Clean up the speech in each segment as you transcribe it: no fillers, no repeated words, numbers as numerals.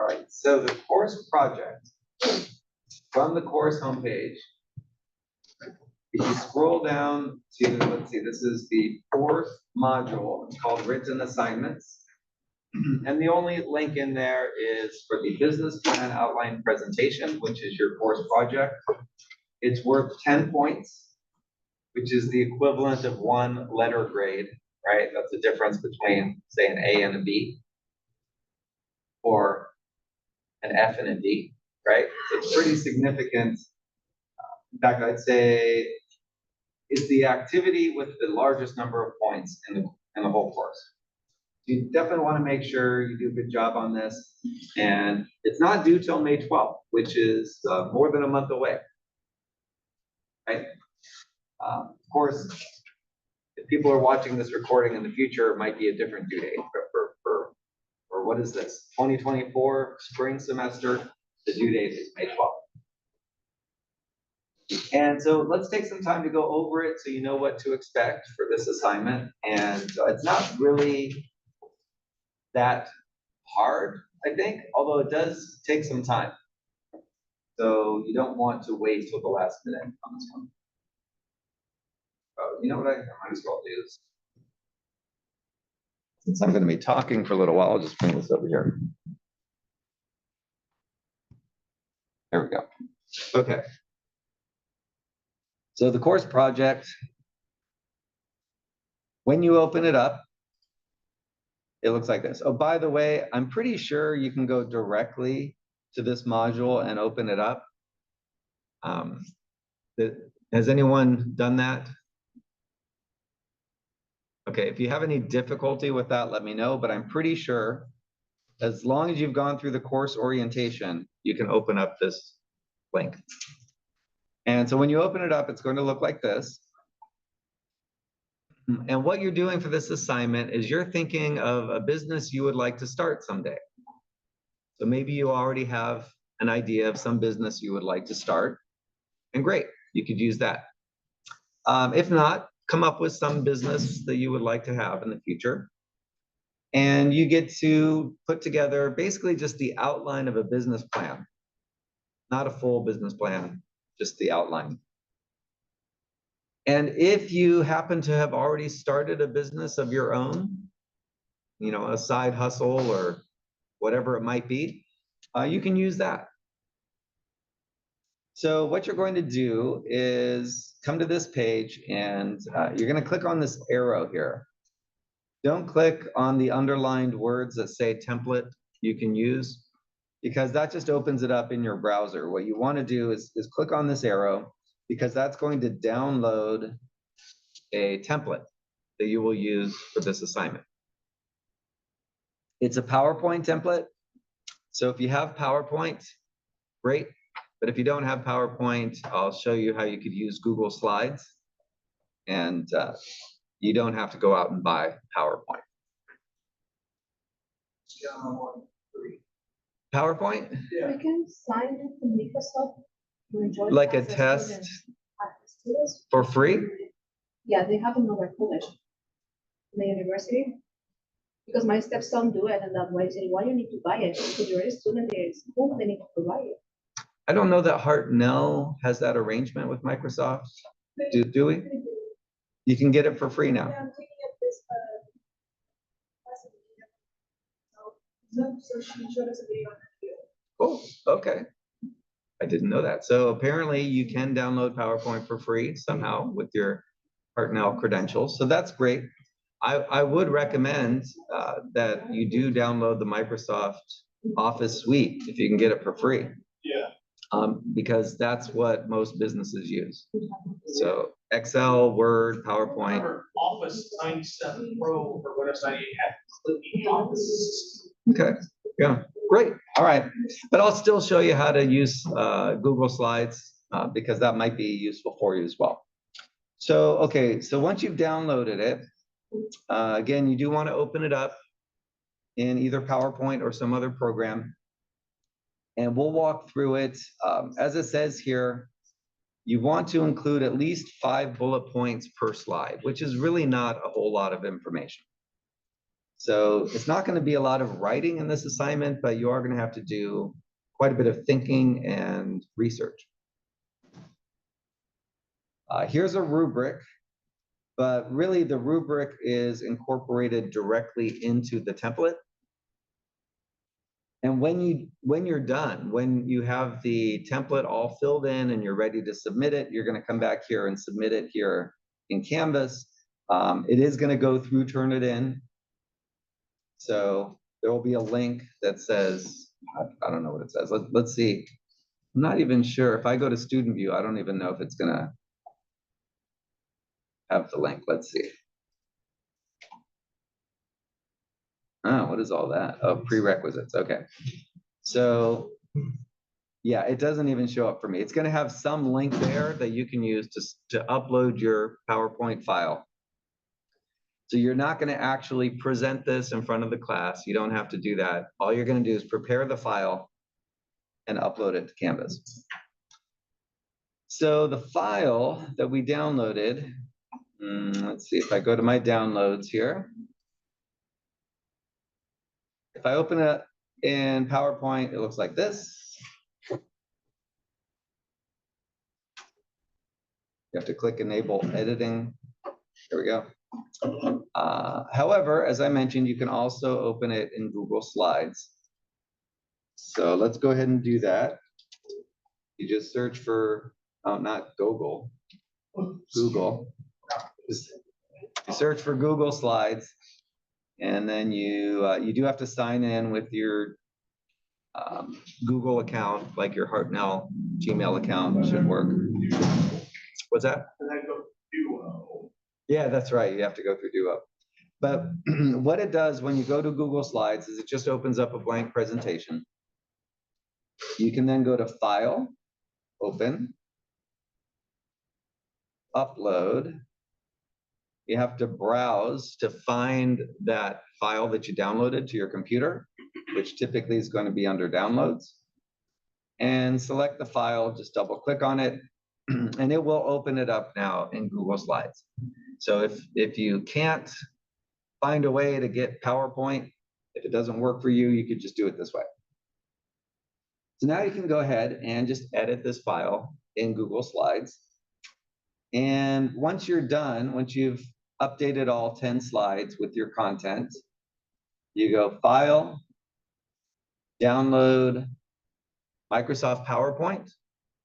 All right, so the course project from the course homepage. If you scroll down to, let's see, this is the fourth module. It's called Written Assignments. And the only link in there is for the business plan outline presentation, which is your course project. It's worth 10 points, which is the equivalent of 1 letter grade, right? That's the difference between, say, an A and a B, or an F and a D, right? So it's pretty significant. In fact, I'd say it's the activity with the largest number of points in the whole course. You definitely want to make sure you do a good job on this. And it's not due till May 12th, which is more than a month away. Right? Of course, if people are watching this recording in the future, it might be a different due date. For what is this? 2024 spring semester, the due date is May 12th. And so let's take some time to go over it so you know what to expect for this assignment. And it's not really that hard, I think, although it does take some time. So you don't want to wait till the last minute on this one. Oh, you know what, I might as well do this. Since I'm going to be talking for a little while, I'll just bring this over here. There we go. Okay. So the course project, when you open it up, it looks like this. Oh, by the way, I'm pretty sure you can go directly to this module and open it up. Has anyone done that? Okay, if you have any difficulty with that, let me know, but I'm pretty sure as long as you've gone through the course orientation, you can open up this link. And so when you open it up, it's going to look like this. And what you're doing for this assignment is you're thinking of a business you would like to start someday. So maybe you already have an idea of some business you would like to start, and great, you could use that. If not, come up with some business that you would like to have in the future. And you get to put together basically just the outline of a business plan, not a full business plan, just the outline. And if you happen to have already started a business of your own, you know, a side hustle or whatever it might be, you can use that. So what you're going to do is come to this page and you're going to click on this arrow here. Don't click on the underlined words that say template you can use, because that just opens it up in your browser. What you want to do is click on this arrow, because that's going to download a template that you will use for this assignment. It's a PowerPoint template. So if you have PowerPoint, great. But if you don't have PowerPoint, I'll show you how you could use Google Slides. And you don't have to go out and buy PowerPoint. PowerPoint? Yeah. We can sign it to Microsoft to enjoy like a test for free? Yeah, they have another college in the university. Because my stepson do it, and that way I say, why you need to buy it? Because you're a student in school, they need to provide it. I don't know that Hartnell has that arrangement with Microsoft. Do we? You can get it for free now. Yeah, I'm taking up this class. So she showed us a video on Oh, okay. I didn't know that. So apparently you can download PowerPoint for free somehow with your Hartnell credentials. So that's great. I would recommend that you do download the Microsoft Office Suite if you can get it for free. Yeah. Because that's what most businesses use. So Excel, Word, PowerPoint. Office 97 Pro or whatever 98 had Office. Okay, yeah, great. All right, but I'll still show you how to use Google Slides because that might be useful for you as well. So, okay, so once you've downloaded it, again, you do want to open it up in either PowerPoint or some other program. And we'll walk through it. As it says here, you want to include at least 5 bullet points per slide, which is really not a whole lot of information. So it's not going to be a lot of writing in this assignment, but you are going to have to do quite a bit of thinking and research. Here's a rubric, but really the rubric is incorporated directly into the template. And when you're done, when you have the template all filled in and you're ready to submit it, you're going to come back here and submit it here in Canvas. It is going to go through Turnitin. So there will be a link that says, I don't know what it says. Let's see. I'm not even sure. If I go to Student View, I don't even know if it's going to have the link. Let's see. Oh, what is all that? Oh, prerequisites. Okay. So yeah, it doesn't even show up for me. It's going to have some link there that you can use to upload your PowerPoint file. So you're not going to actually present this in front of the class. You don't have to do that. All you're going to do is prepare the file and upload it to Canvas. So the file that we downloaded, let's see if I go to my downloads here. If I open it in PowerPoint, it looks like this. You have to click Enable Editing. There we go. However, as I mentioned, you can also open it in Google Slides. So let's go ahead and do that. You just search for, not Google, Google. You search for Google Slides, and then you do have to sign in with your Google account, like your Hartnell Gmail account should work. What's that? Yeah, that's right. You have to go through Duo. But what it does when you go to Google Slides is it just opens up a blank presentation. You can then go to File, Open, Upload. You have to browse to find that file that you downloaded to your computer, which typically is going to be under Downloads. And select the file, just double click on it, and it will open it up now in Google Slides. So if you can't find a way to get PowerPoint, if it doesn't work for you, you could just do it this way. So now you can go ahead and just edit this file in Google Slides. And once you're done, once you've updated all 10 slides with your content, you go File, Download, Microsoft PowerPoint,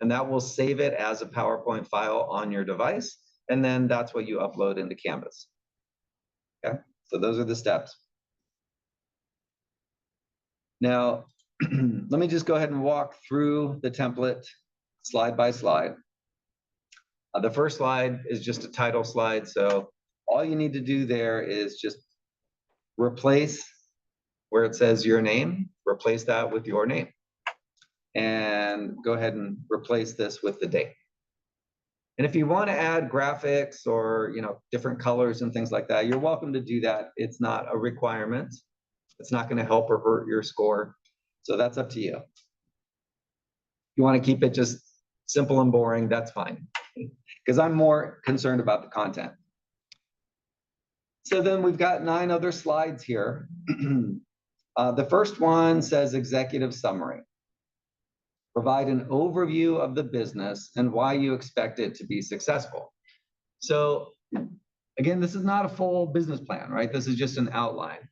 and that will save it as a PowerPoint file on your device. And then that's what you upload into Canvas. Okay, so those are the steps. Now, let me just go ahead and walk through the template slide by slide. The first slide is just a title slide. So all you need to do there is just replace where it says your name, replace that with your name. And go ahead and replace this with the date. And if you want to add graphics or different colors and things like that, you're welcome to do that. It's not a requirement. It's not going to help or hurt your score. So that's up to you. If you want to keep it just simple and boring, that's fine. Because I'm more concerned about the content. So then we've got 9 other slides here. The first one says executive summary. Provide an overview of the business and why you expect it to be successful. So again, this is not a full business plan, right? This is just an outline.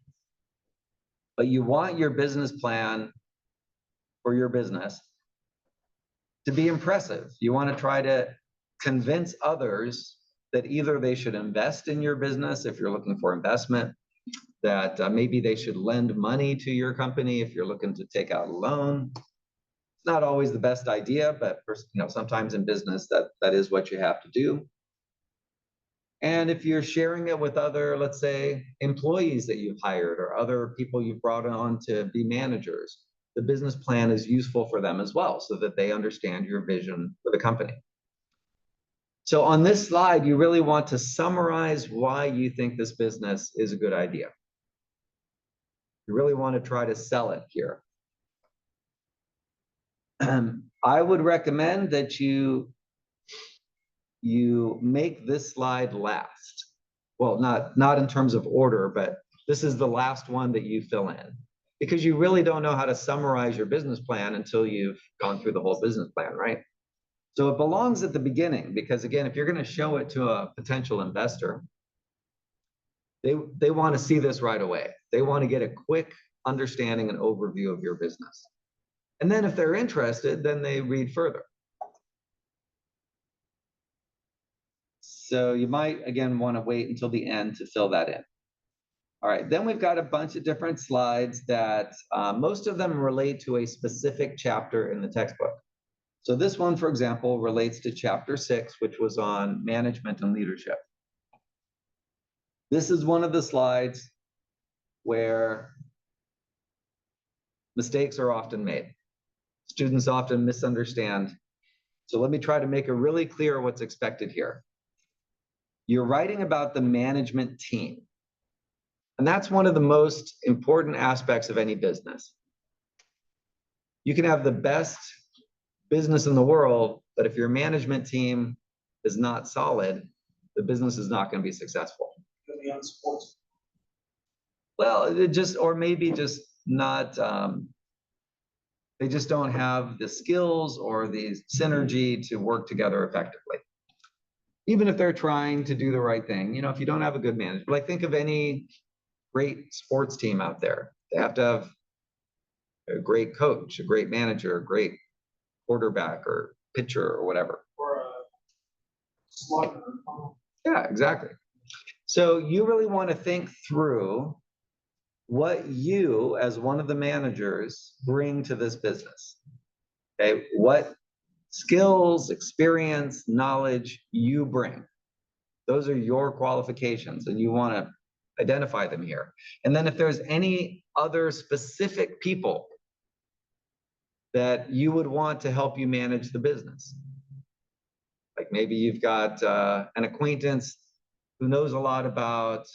But you want your business plan for your business to be impressive. You want to try to convince others that either they should invest in your business if you're looking for investment, that maybe they should lend money to your company if you're looking to take out a loan. It's not always the best idea, but sometimes in business that is what you have to do. And if you're sharing it with other, let's say, employees that you've hired or other people you've brought on to be managers, the business plan is useful for them as well so that they understand your vision for the company. So on this slide, you really want to summarize why you think this business is a good idea. You really want to try to sell it here. I would recommend that you make this slide last. Well, not in terms of order, but this is the last one that you fill in. Because you really don't know how to summarize your business plan until you've gone through the whole business plan, right? So it belongs at the beginning, because again, if you're going to show it to a potential investor, they want to see this right away. They want to get a quick understanding and overview of your business. And then if they're interested, then they read further. So you might, again, want to wait until the end to fill that in. All right, then we've got a bunch of different slides that most of them relate to a specific chapter in the textbook. So this one, for example, relates to chapter 6, which was on management and leadership. This is one of the slides where mistakes are often made. Students often misunderstand. So let me try to make it really clear what's expected here. You're writing about the management team. And that's one of the most important aspects of any business. You can have the best business in the world, but if your management team is not solid, the business is not going to be successful. On sports. Well, it just, or maybe just not, they just don't have the skills or the synergy to work together effectively. Even if they're trying to do the right thing, you know, if you don't have a good manager, like think of any great sports team out there, they have to have a great coach, a great manager, a great quarterback or pitcher or whatever. Or a slugger. Yeah, exactly. So you really want to think through what you, as one of the managers, bring to this business. Okay, what skills, experience, knowledge you bring. Those are your qualifications, and you want to identify them here. And then if there's any other specific people that you would want to help you manage the business. Like maybe you've got an acquaintance who knows a lot about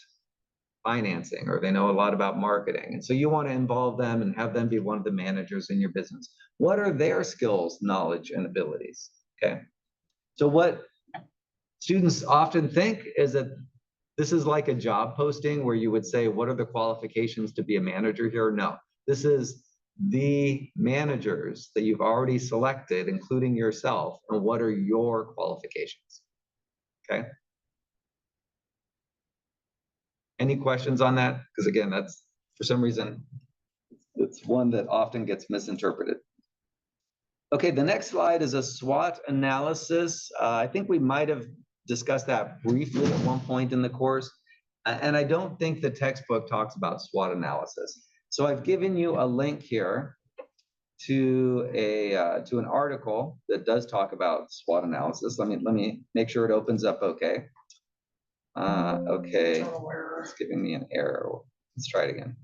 financing, or they know a lot about marketing. And so you want to involve them and have them be one of the managers in your business. What are their skills, knowledge, and abilities? Okay. So what students often think is that this is like a job posting where you would say, what are the qualifications to be a manager here? No, this is the managers that you've already selected, including yourself, and what are your qualifications? Okay. Any questions on that? Because again, that's, for some reason, it's one that often gets misinterpreted. Okay, the next slide is a SWOT analysis. I think we might have discussed that briefly at one point in the course. And I don't think the textbook talks about SWOT analysis. So I've given you a link here to an article that does talk about SWOT analysis. Let me make sure it opens up okay. Okay, it's giving me an error. Let's try it again.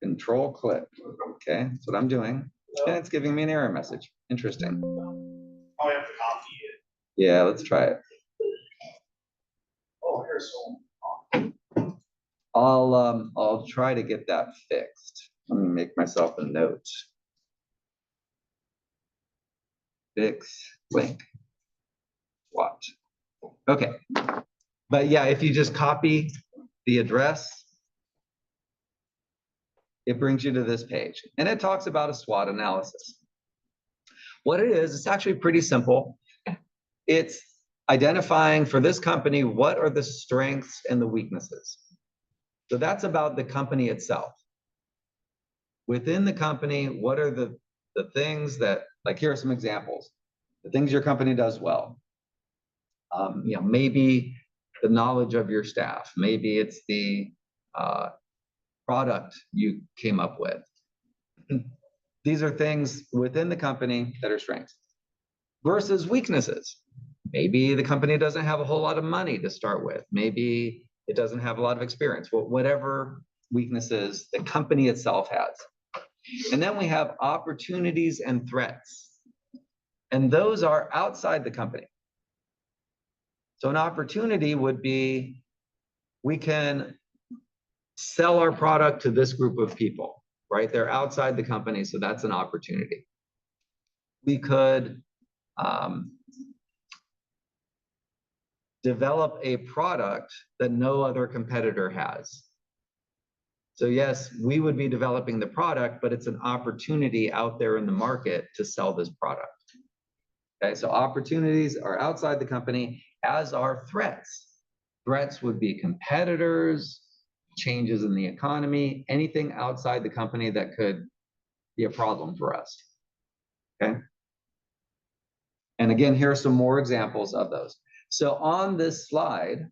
Control click. Okay, that's what I'm doing. And it's giving me an error message. Interesting. Oh, I have to copy it. Yeah, let's try it. Oh, here's one. I'll try to get that fixed. Let me make myself a note. Fix link. What? Okay. But yeah, if you just copy the address, it brings you to this page. And it talks about a SWOT analysis. What it is, it's actually pretty simple. It's identifying for this company, what are the strengths and the weaknesses. So that's about the company itself. Within the company, what are the things that, like here are some examples, the things your company does well. You know, maybe the knowledge of your staff, maybe it's the product you came up with. These are things within the company that are strengths versus weaknesses. Maybe the company doesn't have a whole lot of money to start with. Maybe it doesn't have a lot of experience. Well, whatever weaknesses the company itself has. And then we have opportunities and threats. And those are outside the company. So an opportunity would be, we can sell our product to this group of people, right? They're outside the company, so that's an opportunity. We could develop a product that no other competitor has. So yes, we would be developing the product, but it's an opportunity out there in the market to sell this product. Okay, so opportunities are outside the company, as are threats. Threats would be competitors, changes in the economy, anything outside the company that could be a problem for us. Okay. And again, here are some more examples of those. So on this slide,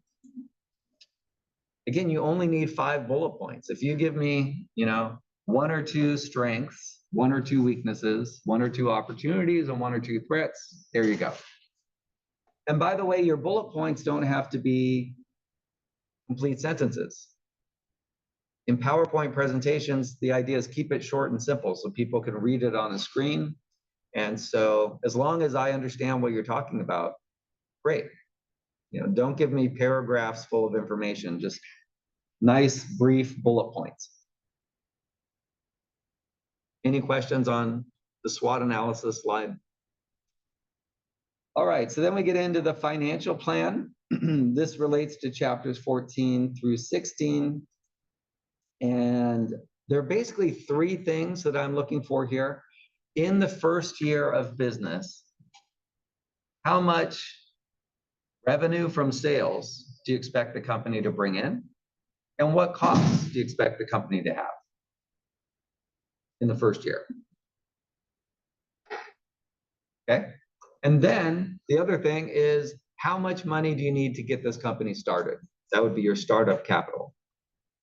again, you only need 5 bullet points. If you give me, 1 or 2 strengths, 1 or 2 weaknesses, 1 or 2 opportunities, and 1 or 2 threats, there you go. And by the way, your bullet points don't have to be complete sentences. In PowerPoint presentations, the idea is keep it short and simple so people can read it on a screen. And so as long as I understand what you're talking about, great. Don't give me paragraphs full of information, just nice, brief bullet points. Any questions on the SWOT analysis slide? All right, so then we get into the financial plan. This relates to chapters 14 through 16. And there are basically 3 things that I'm looking for here. In the first year of business, how much revenue from sales do you expect the company to bring in? And what costs do you expect the company to have in the first year? Okay. And then the other thing is, how much money do you need to get this company started? That would be your startup capital.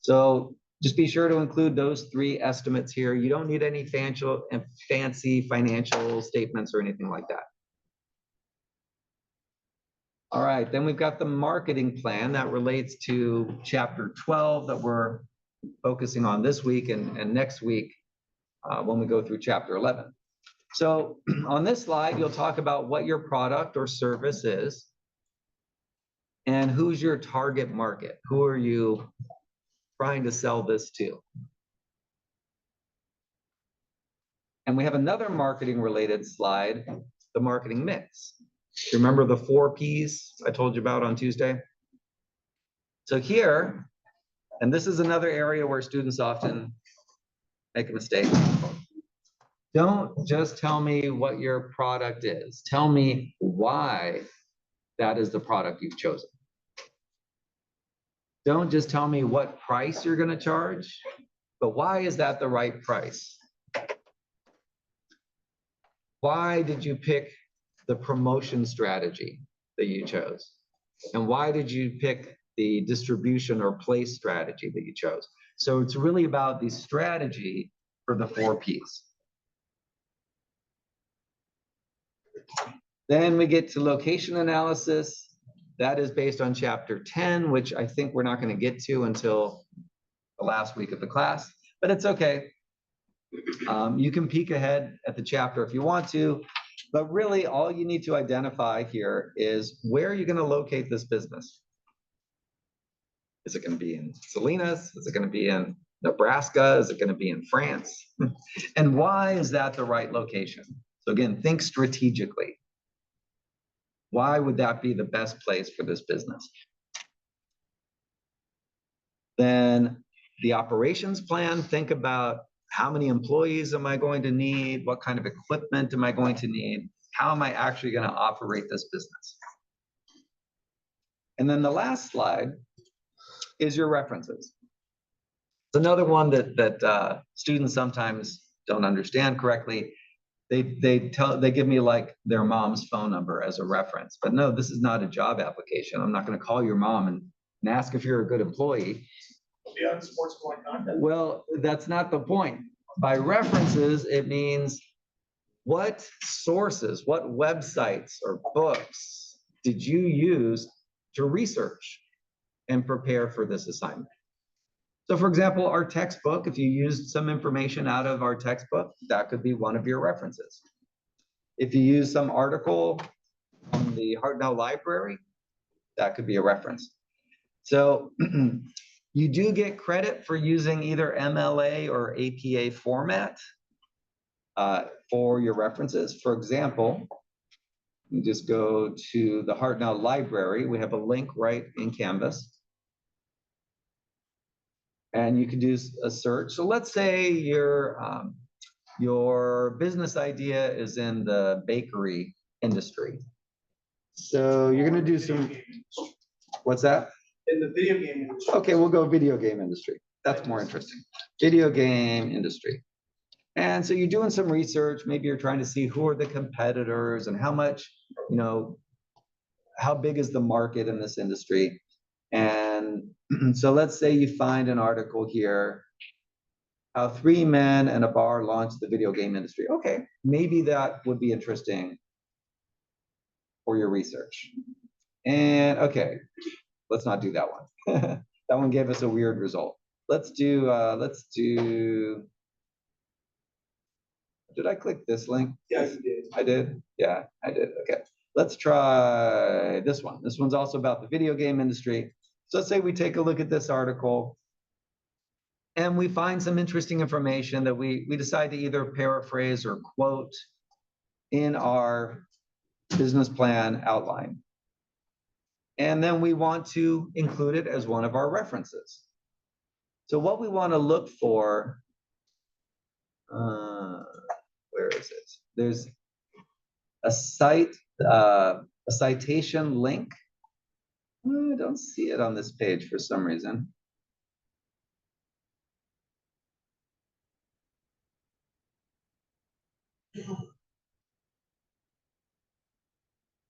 So just be sure to include those 3 estimates here. You don't need any fancy financial statements or anything like that. All right, then we've got the marketing plan that relates to chapter 12 that we're focusing on this week and next week when we go through chapter 11. So on this slide, you'll talk about what your product or service is and who's your target market. Who are you trying to sell this to? And we have another marketing related slide, the marketing mix. Remember the 4 Ps I told you about on Tuesday? So here, and this is another area where students often make a mistake. Don't just tell me what your product is. Tell me why that is the product you've chosen. Don't just tell me what price you're going to charge, but why is that the right price? Why did you pick the promotion strategy that you chose? And why did you pick the distribution or place strategy that you chose? So it's really about the strategy for the 4 Ps. Then we get to location analysis. That is based on chapter 10, which I think we're not going to get to until the last week of the class, but it's okay. You can peek ahead at the chapter if you want to, but really all you need to identify here is where you're going to locate this business. Is it going to be in Salinas? Is it going to be in Nebraska? Is it going to be in France? And why is that the right location? So again, think strategically. Why would that be the best place for this business? Then the operations plan, think about how many employees am I going to need? What kind of equipment am I going to need? How am I actually going to operate this business? And then the last slide is your references. It's another one that students sometimes don't understand correctly. They give me like their mom's phone number as a reference, but no, this is not a job application. I'm not going to call your mom and ask if you're a good employee. Beyond sports point content. Well, that's not the point. By references, it means what sources, what websites or books did you use to research and prepare for this assignment? So for example, our textbook, if you used some information out of our textbook, that could be one of your references. If you use some article from the Hartnell Library, that could be a reference. So you do get credit for using either MLA or APA format for your references. For example, You just go to the Hartnell Library. We have a link right in Canvas. And you can do a search. So let's say your business idea is in the bakery industry. So you're gonna do some, what's that? In the video game industry. Okay, we'll go video game industry. That's more interesting. Video game industry. And so you're doing some research, maybe you're trying to see who are the competitors and how much, how big is the market in this industry. And so let's say you find an article here, how 3 men and a bar launched the video game industry. Okay, maybe that would be interesting for your research. And okay, let's not do that one. That one gave us a weird result. Let's do, did I click this link? Yeah, you did. I did? Yeah, I did. Okay. Let's try this one. This one's also about the video game industry. So let's say we take a look at this article and we find some interesting information that we decide to either paraphrase or quote in our business plan outline. And then we want to include it as one of our references. So what we want to look for, where is it? There's a site, a citation link. I don't see it on this page for some reason.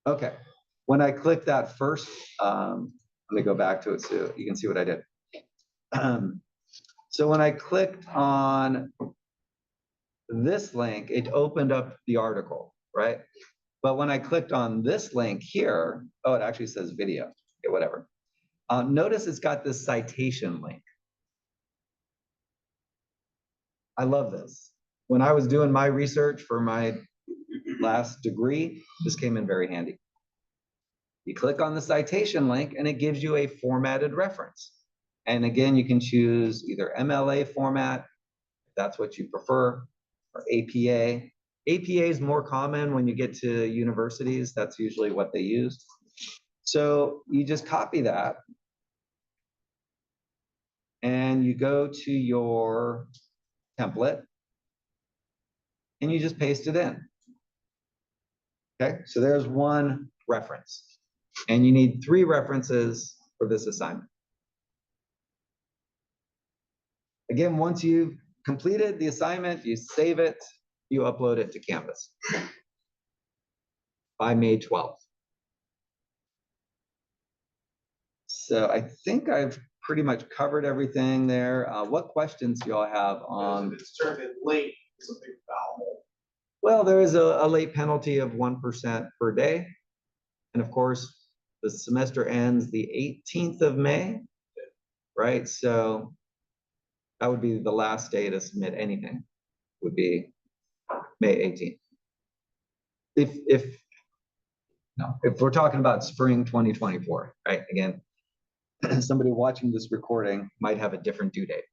Okay, when I click that first, let me go back to it so you can see what I did. So when I clicked on this link, it opened up the article, right? But when I clicked on this link here, oh, it actually says video, okay, whatever. Notice it's got this citation link. I love this. When I was doing my research for my last degree, this came in very handy. You click on the citation link and it gives you a formatted reference. And again, you can choose either MLA format, if that's what you prefer, or APA. APA is more common when you get to universities. That's usually what they use. So you just copy that and you go to your template and you just paste it in. Okay, so there's one reference. And you need 3 references for this assignment. Again, once you've completed the assignment, you save it, you upload it to Canvas by May 12th. So I think I've pretty much covered everything there. What questions do y'all have on? If it's turned in late, it's a big foul. Well, there is a late penalty of 1% per day. And of course, the semester ends the 18th of May, right? So that would be the last day to submit anything, would be May 18th. If we're talking about spring 2024, right? Again, somebody watching this recording might have a different due date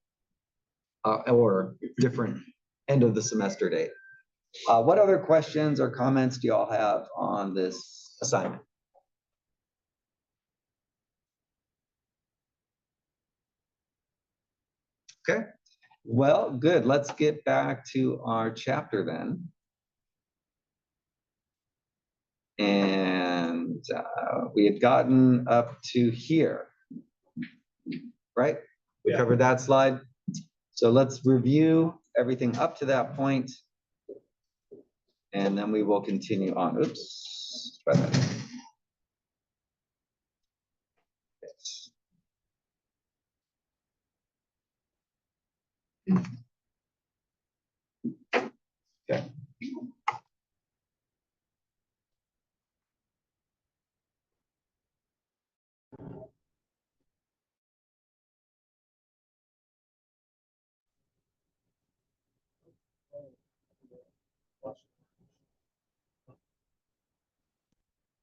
or different end of the semester date. What other questions or comments do y'all have on this assignment? Okay, well, good. Let's get back to our chapter then. And we had gotten up to here, right? We covered that slide. So let's review everything up to that point, and then we will continue on. Oops, try that. Okay.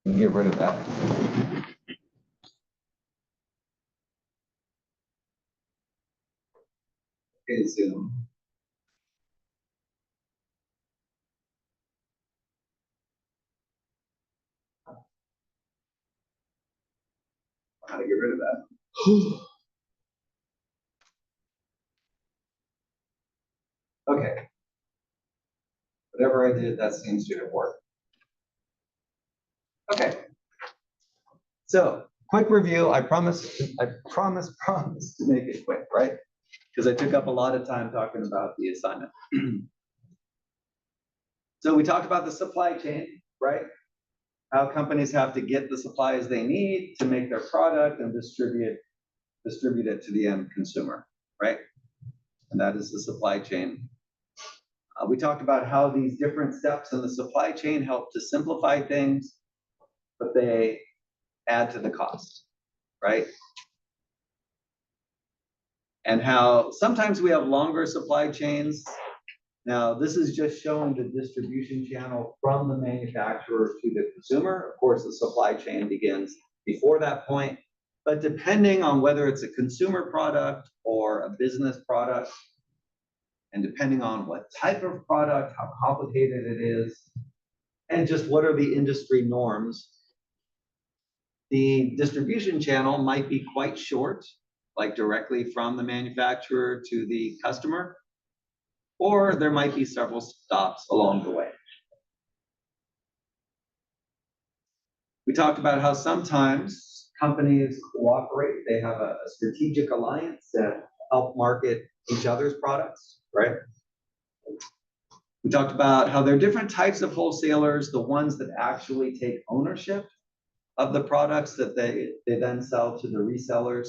Get rid of that. Okay, Zoom. to get rid of that. Okay. Whatever I did, that seems to have worked. Okay. So, quick review. I promise to make it quick, right? Because I took up a lot of time talking about the assignment. So we talked about the supply chain, right? How companies have to get the supplies they need to make their product and distribute it to the end consumer, right? And that is the supply chain. We talked about how these different steps in the supply chain help to simplify things, but they add to the cost, right? And how sometimes we have longer supply chains. Now, this is just showing the distribution channel from the manufacturer to the consumer. Of course, the supply chain begins before that point, but depending on whether it's a consumer product or a business product, and depending on what type of product, how complicated it is, and just what are the industry norms, the distribution channel might be quite short, like directly from the manufacturer to the customer, or there might be several stops along the way. We talked about how sometimes companies cooperate. They have a strategic alliance to help market each other's products, right? We talked about how there are different types of wholesalers, the ones that actually take ownership of the products that they then sell to the resellers.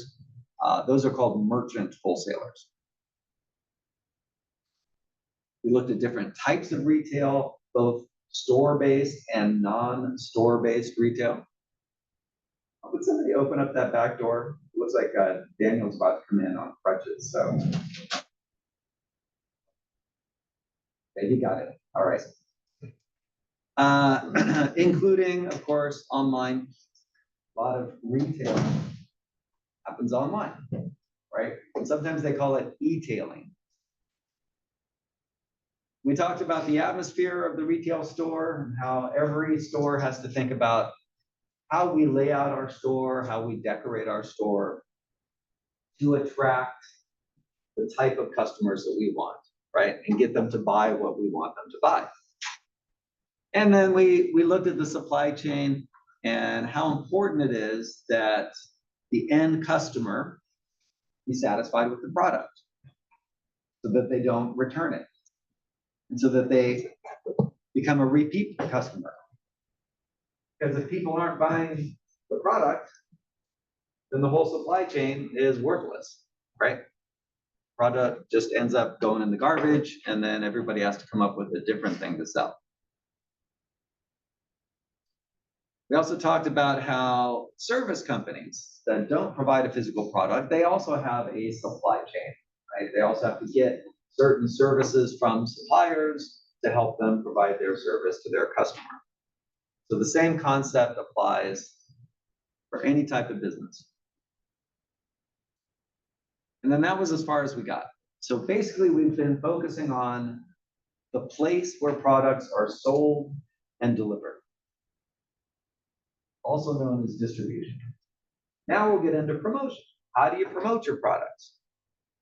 Those are called merchant wholesalers. We looked at different types of retail, both store-based and non-store-based retail. Would somebody open up that back door? It looks like Daniel's about to come in on crutches, so. Okay, he got it. All right. Including, of course, online. A lot of retail happens online, right? And sometimes they call it e-tailing. We talked about the atmosphere of the retail store and how every store has to think about how we lay out our store, how we decorate our store to attract the type of customers that we want, right? And get them to buy what we want them to buy. And then we looked at the supply chain and how important it is that the end customer be satisfied with the product so that they don't return it. And so that they become a repeat customer. Because if people aren't buying the product, then the whole supply chain is worthless, right? Product just ends up going in the garbage, and then everybody has to come up with a different thing to sell. We also talked about how service companies that don't provide a physical product, they also have a supply chain, right? They also have to get certain services from suppliers to help them provide their service to their customer. So the same concept applies for any type of business. And then that was as far as we got. So basically we've been focusing on the place where products are sold and delivered, also known as distribution. Now we'll get into promotion. How do you promote your products?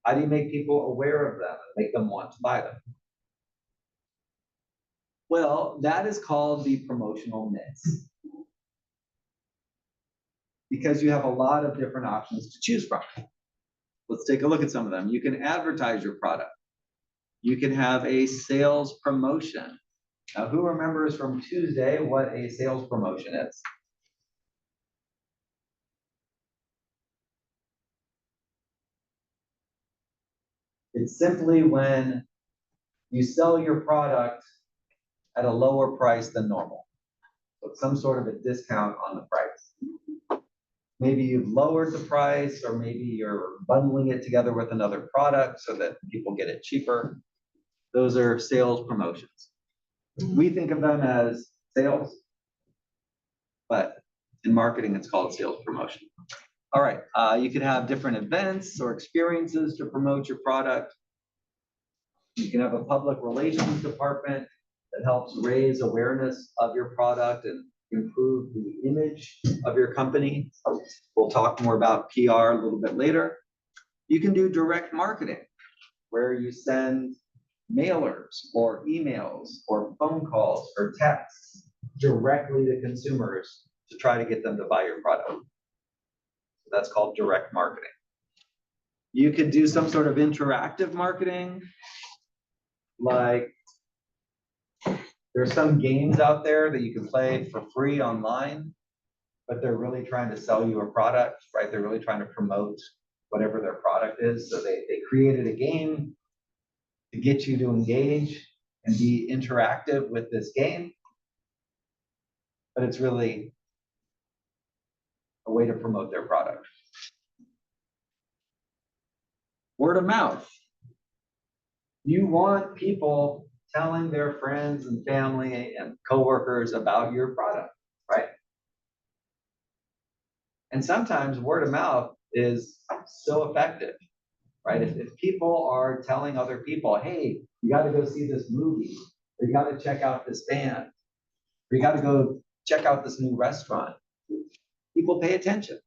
How do you make people aware of them and make them want to buy them? Well, that is called the promotional mix. Because you have a lot of different options to choose from. Let's take a look at some of them. You can advertise your product. You can have a sales promotion. Now, who remembers from Tuesday what a sales promotion is? It's simply when you sell your product at a lower price than normal. So it's some sort of a discount on the price. Maybe you've lowered the price, or maybe you're bundling it together with another product so that people get it cheaper. Those are sales promotions. We think of them as sales, but in marketing, it's called sales promotion. All right, you can have different events or experiences to promote your product. You can have a public relations department that helps raise awareness of your product and improve the image of your company. We'll talk more about PR a little bit later. You can do direct marketing, where you send mailers or emails or phone calls or texts directly to consumers to try to get them to buy your product. That's called direct marketing. You could do some sort of interactive marketing, like there's some games out there that you can play for free online, but they're really trying to sell you a product, right? They're really trying to promote whatever their product is. So they created a game to get you to engage and be interactive with this game. But it's really a way to promote their product. Word of mouth. You want people telling their friends and family and coworkers about your product, right? And sometimes word of mouth is so effective, right? If people are telling other people, hey, you got to go see this movie, or you got to check out this band, or you got to go check out this new restaurant, people pay attention.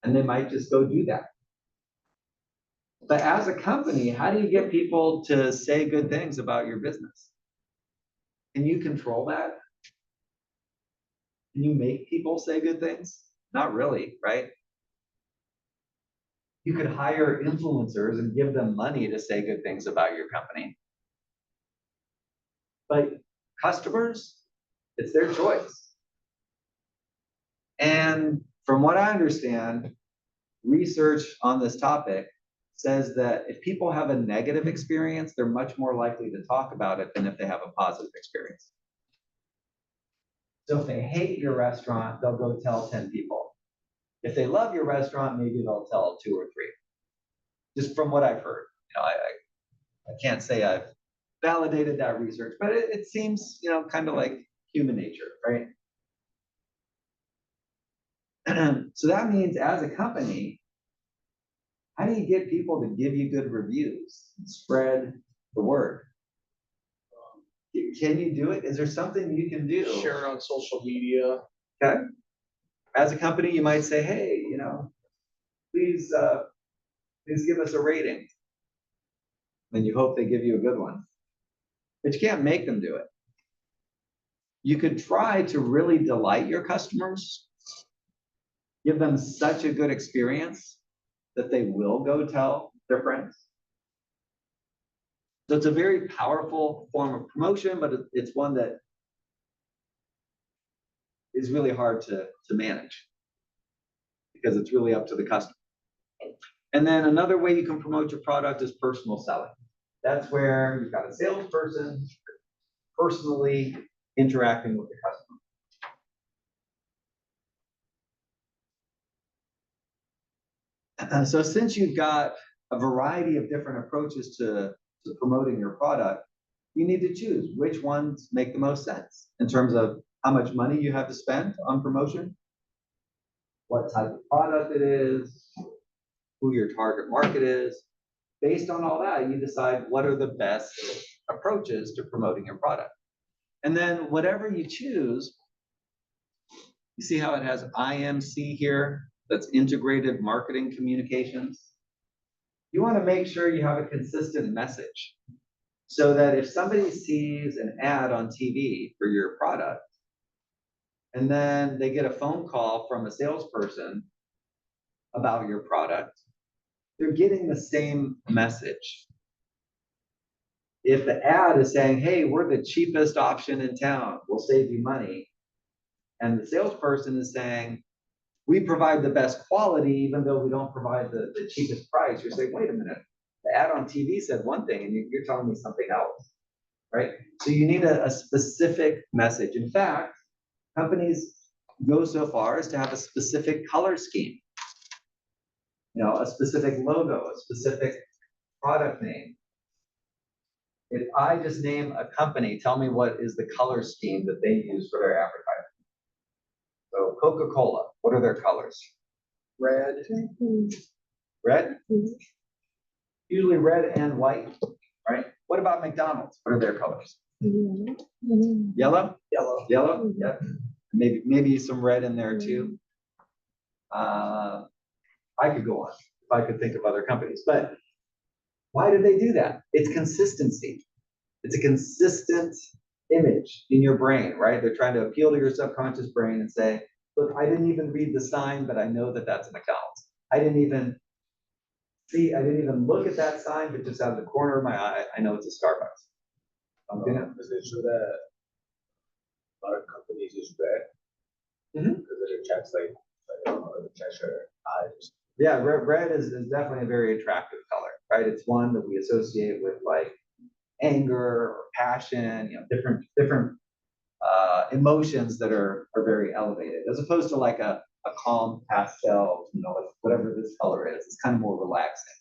And they might just go do that. But as a company, how do you get people to say good things about your business? Can you control that? Can you make people say good things? Not really, right? You could hire influencers and give them money to say good things about your company. But customers, it's their choice. And from what I understand, research on this topic says that if people have a negative experience, they're much more likely to talk about it than if they have a positive experience. So if they hate your restaurant, they'll go tell 10 people. If they love your restaurant, maybe they'll tell 2 or 3. Just from what I've heard. You know, I can't say I've validated that research, but it seems, you know, kind of like human nature, right? So that means as a company, how do you get people to give you good reviews and spread the word? Can you do it? Is there something you can do? Share it on social media. Okay. As a company, you might say, hey, you know, please give us a rating. And you hope they give you a good one. But you can't make them do it. You could try to really delight your customers, give them such a good experience that they will go tell their friends. So it's a very powerful form of promotion, but it's one that is really hard to manage because it's really up to the customer. And then another way you can promote your product is personal selling. That's where you've got a salesperson personally interacting with the customer. So since you've got a variety of different approaches to promoting your product, you need to choose which ones make the most sense in terms of how much money you have to spend on promotion, what type of product it is, who your target market is. Based on all that, you decide what are the best approaches to promoting your product. And then whatever you choose, you see how it has IMC here? That's integrated marketing communications. You want to make sure you have a consistent message so that if somebody sees an ad on TV for your product, and then they get a phone call from a salesperson about your product, they're getting the same message. If the ad is saying, hey, we're the cheapest option in town, we'll save you money, and the salesperson is saying, we provide the best quality, even though we don't provide the cheapest price, you're saying, wait a minute, the ad on TV said one thing, and you're telling me something else, right? So you need a specific message. In fact, companies go so far as to have a specific color scheme, you know, a specific logo, a specific product name. If I just name a company, tell me what is the color scheme that they use for their advertising. So Coca-Cola, what are their colors? Red. Red? Usually red and white, right? What about McDonald's? What are their colors? Yellow? Yellow. Yellow, yeah. Maybe some red in there too. I could go on if I could think of other companies, but why did they do that? It's consistency. It's a consistent image in your brain, right? They're trying to appeal to your subconscious brain and say, look, I didn't even read the sign, but I know that that's a McDonald's. I didn't even look at that sign, but just out of the corner of my eye, I know it's a Starbucks. Is it true that a lot of companies use red? Mhm. Because it attracts like it attracts your eyes. Yeah, red is definitely a very attractive color, right? It's one that we associate with like anger or passion, different emotions that are very elevated, as opposed to like a calm pastel, like whatever this color is. It's kind of more relaxing.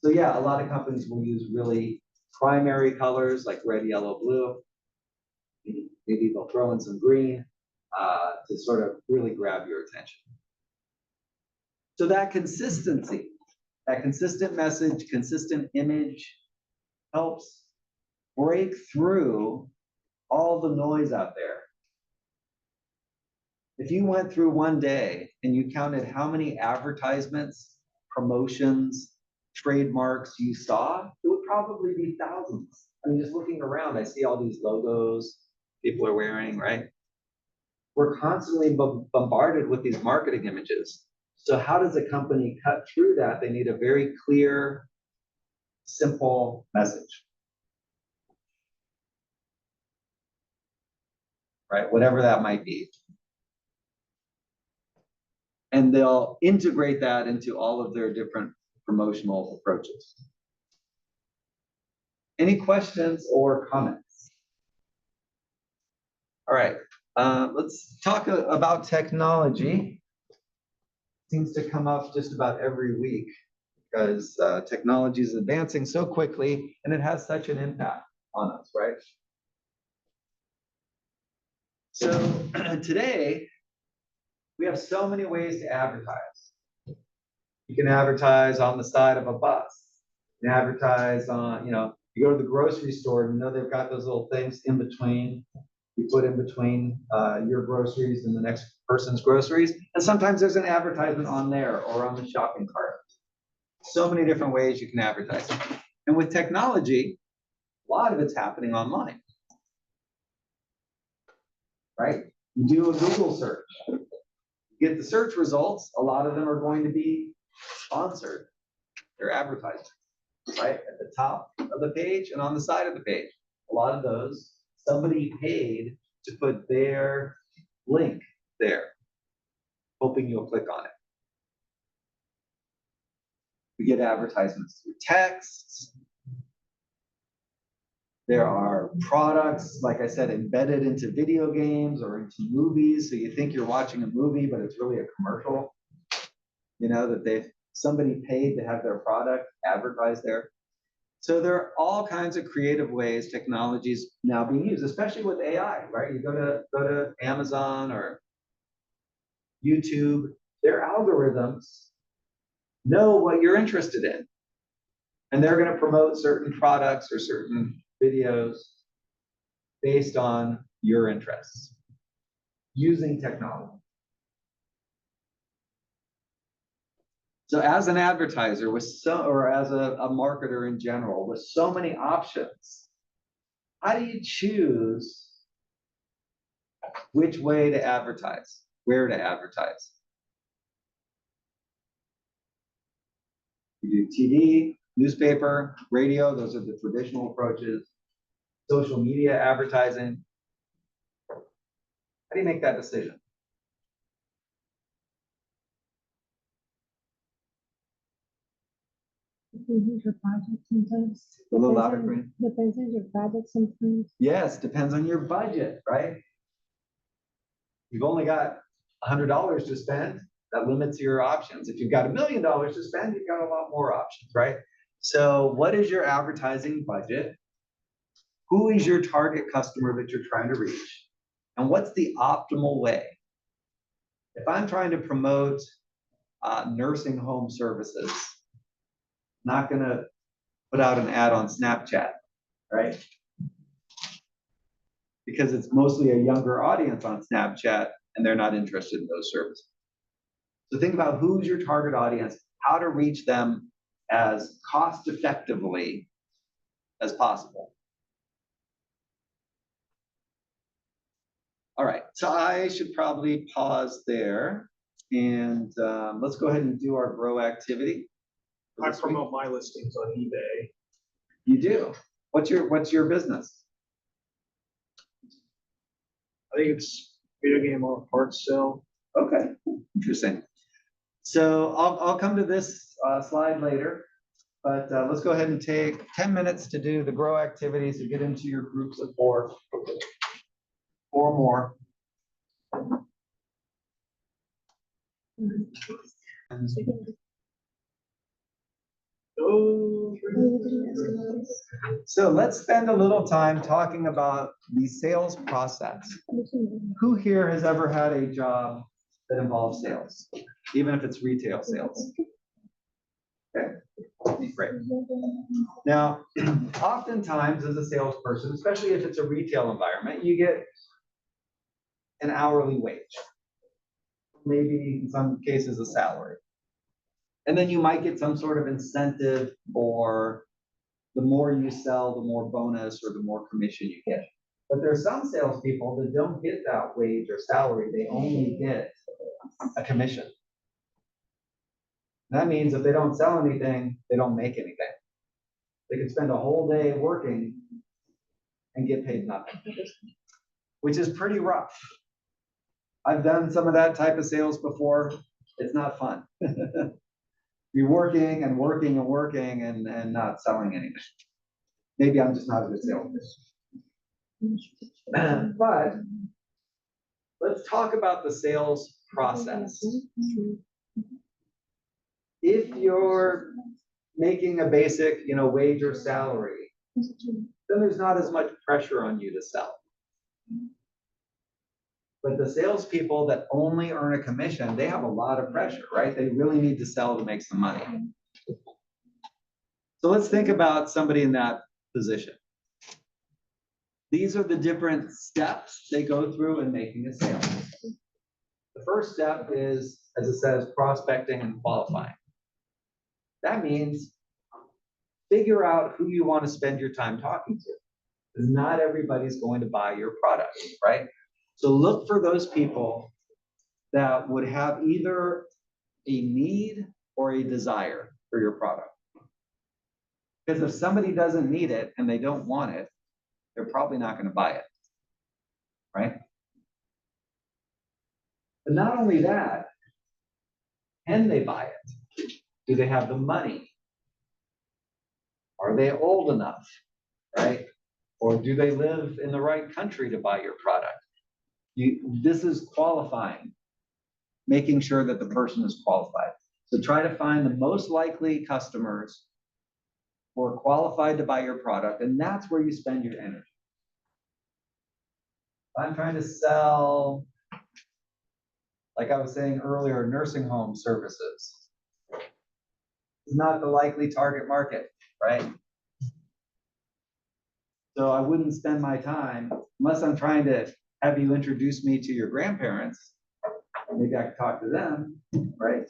So yeah, a lot of companies will use really primary colors like red, yellow, blue. Maybe they'll throw in some green to sort of really grab your attention. So that consistency, that consistent message, consistent image helps break through all the noise out there. If you went through one day and you counted how many advertisements, promotions, trademarks you saw, it would probably be thousands. I mean, just looking around, I see all these logos people are wearing, right? We're constantly bombarded with these marketing images. So how does a company cut through that? They need a very clear, simple message. Right? Whatever that might be. And they'll integrate that into all of their different promotional approaches. Any questions or comments? All right, let's talk about technology. Seems to come up just about every week because technology is advancing so quickly and it has such an impact on us, right? So today, we have so many ways to advertise. You can advertise on the side of a bus. You can advertise on, you go to the grocery store and they've got those little things in between. You put in between your groceries and the next person's groceries. And sometimes there's an advertisement on there or on the shopping cart. So many different ways you can advertise. And with technology, a lot of it's happening online. Right? You do a Google search. You get the search results. A lot of them are going to be sponsored. They're advertised, right? At the top of the page and on the side of the page. A lot of those, somebody paid to put their link there, hoping you'll click on it. We get advertisements through text. There are products, like I said, embedded into video games or into movies. So you think you're watching a movie, but it's really a commercial, that somebody paid to have their product advertised there. So there are all kinds of creative ways technology is now being used, especially with AI, right? You go to Amazon or YouTube, their algorithms know what you're interested in. And they're going to promote certain products or certain videos based on your interests using technology. So as an advertiser or as a marketer in general, with so many options, how do you choose which way to advertise, where to advertise? You do TV, newspaper, radio, those are the traditional approaches. Social media advertising. How do you make that decision? Depends on your budget sometimes. A little louder, Green. Depends on your budget sometimes. Yes, depends on your budget, right? You've only got $100 to spend. That limits your options. If you've got $1 million to spend, you've got a lot more options, right? So what is your advertising budget? Who is your target customer that you're trying to reach? And what's the optimal way? If I'm trying to promote nursing home services, I'm not going to put out an ad on Snapchat, right? because it's mostly a younger audience on Snapchat and they're not interested in those services. So think about who's your target audience, how to reach them as cost effectively as possible. All right, so I should probably pause there and let's go ahead and do our grow activity. for I this week. promote my listings on eBay. You do? What's your business? I think it's video game or parts sale. Okay, interesting. So I'll come to this slide later, but let's go ahead and take 10 minutes to do the grow activities to get into your groups of four or more. Oh, So let's spend a little time talking about the sales process. Who here has ever had a job that involves sales, even if it's retail sales? Okay, great. Now, oftentimes as a salesperson, especially if it's a retail environment, you get an hourly wage, maybe in some cases a salary. And then you might get some sort of incentive for the more you sell, the more bonus or the more commission you get. But there are some salespeople that don't get that wage or salary, they only get a commission. That means if they don't sell anything, they don't make anything. They could spend a whole day working and get paid nothing, which is pretty rough. I've done some of that type of sales before. It's not fun. You're working and working and working and not selling anything. Maybe I'm just not a good salesperson. But let's talk about the sales process. If you're making a basic, wage or salary, then there's not as much pressure on you to sell. But the salespeople that only earn a commission, they have a lot of pressure, right? They really need to sell to make some money. So let's think about somebody in that position. These are the different steps they go through in making a sale. The first step is, as it says, prospecting and qualifying. That means figure out who you want to spend your time talking to, because not everybody's going to buy your product, right? So look for those people that would have either a need or a desire for your product. Because if somebody doesn't need it and they don't want it, they're probably not going to buy it, right? But not only that, can they buy it? Do they have the money? Are they old enough, right? Or do they live in the right country to buy your product? This is qualifying, making sure that the person is qualified. So try to find the most likely customers who are qualified to buy your product, and that's where you spend your energy. If I'm trying to sell, like I was saying earlier, nursing home services. It's not the likely target market, right? So I wouldn't spend my time, unless I'm trying to have you introduce me to your grandparents. Maybe I could talk to them, right?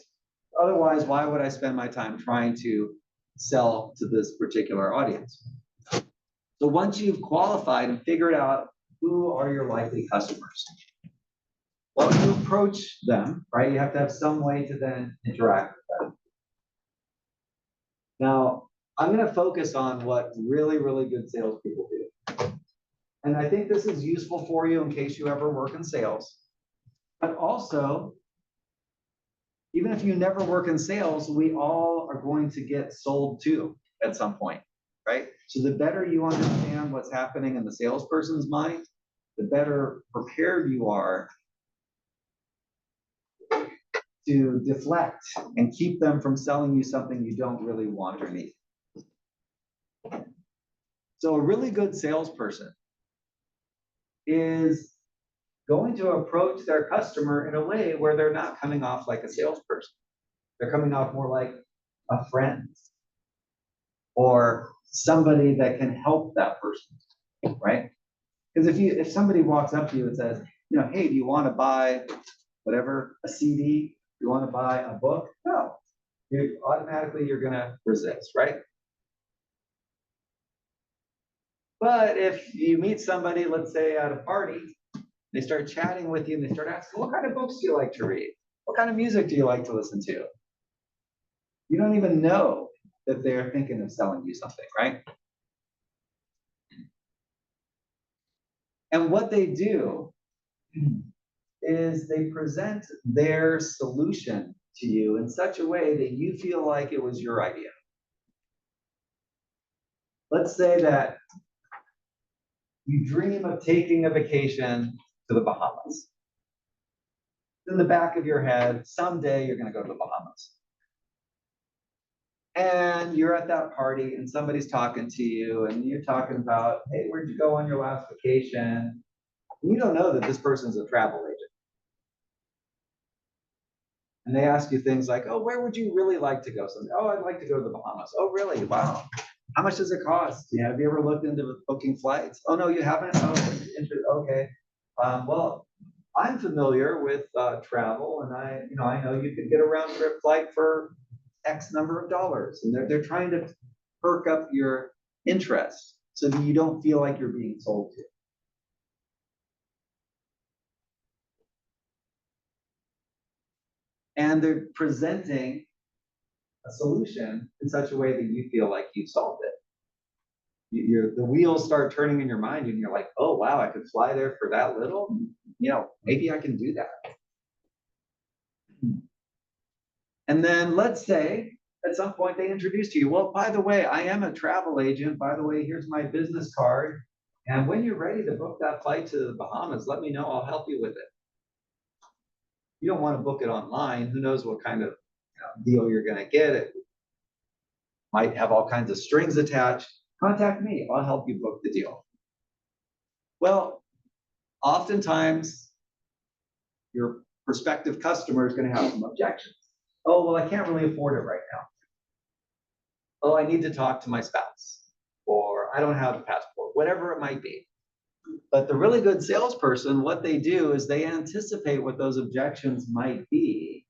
Otherwise, why would I spend my time trying to sell to this particular audience? So once you've qualified and figured out who are your likely customers, well, you approach them, right? You have to have some way to then interact with them. Now, I'm going to focus on what really, really good salespeople do. And I think this is useful for you in case you ever work in sales. But also, even if you never work in sales, we all are going to get sold to at some point, right? So the better you understand what's happening in the salesperson's mind, the better prepared you are to deflect and keep them from selling you something you don't really want or need. So a really good salesperson is going to approach their customer in a way where they're not coming off like a salesperson. They're coming off more like a friend or somebody that can help that person, right? Because if somebody walks up to you and says, you know, hey, do you want to buy whatever, a CD? Do you want to buy a book? No. You automatically you're gonna resist, right? But if you meet somebody, let's say at a party, they start chatting with you and they start asking, what kind of books do you like to read? What kind of music do you like to listen to? You don't even know that they're thinking of selling you something, right? And what they do is they present their solution to you in such a way that you feel like it was your idea. Let's say that you dream of taking a vacation to the Bahamas. In the back of your head, someday you're going to go to the Bahamas. And you're at that party and somebody's talking to you and you're talking about, hey, where'd you go on your last vacation? And you don't know that this person's a travel agent. And they ask you things like, oh, where would you really like to go? Someday? Oh, I'd like to go to the Bahamas. Oh, really? Wow. How much does it cost? Yeah, have you ever looked into booking flights? Oh, no, you haven't? Oh, okay. Well, I'm familiar with travel, and I know you could get a round trip flight for X number of dollars, and they're trying to perk up your interest so that you don't feel like you're being sold to. And they're presenting a solution in such a way that you feel like you've solved it. The wheels start turning in your mind and you're like, oh, wow, I could fly there for that little? You know, maybe I can do that. And then let's say at some point they introduce to you, well, by the way, I am a travel agent. By the way, here's my business card. And when you're ready to book that flight to the Bahamas, let me know, I'll help you with it. You don't want to book it online. Who knows what kind of deal you're going to get. It might have all kinds of strings attached. Contact me, I'll help you book the deal. Well, oftentimes your prospective customer is going to have some objections. Oh, well, I can't really afford it right now. Oh, I need to talk to my spouse, or I don't have a passport, whatever it might be. But the really good salesperson, what they do is they anticipate what those objections might be,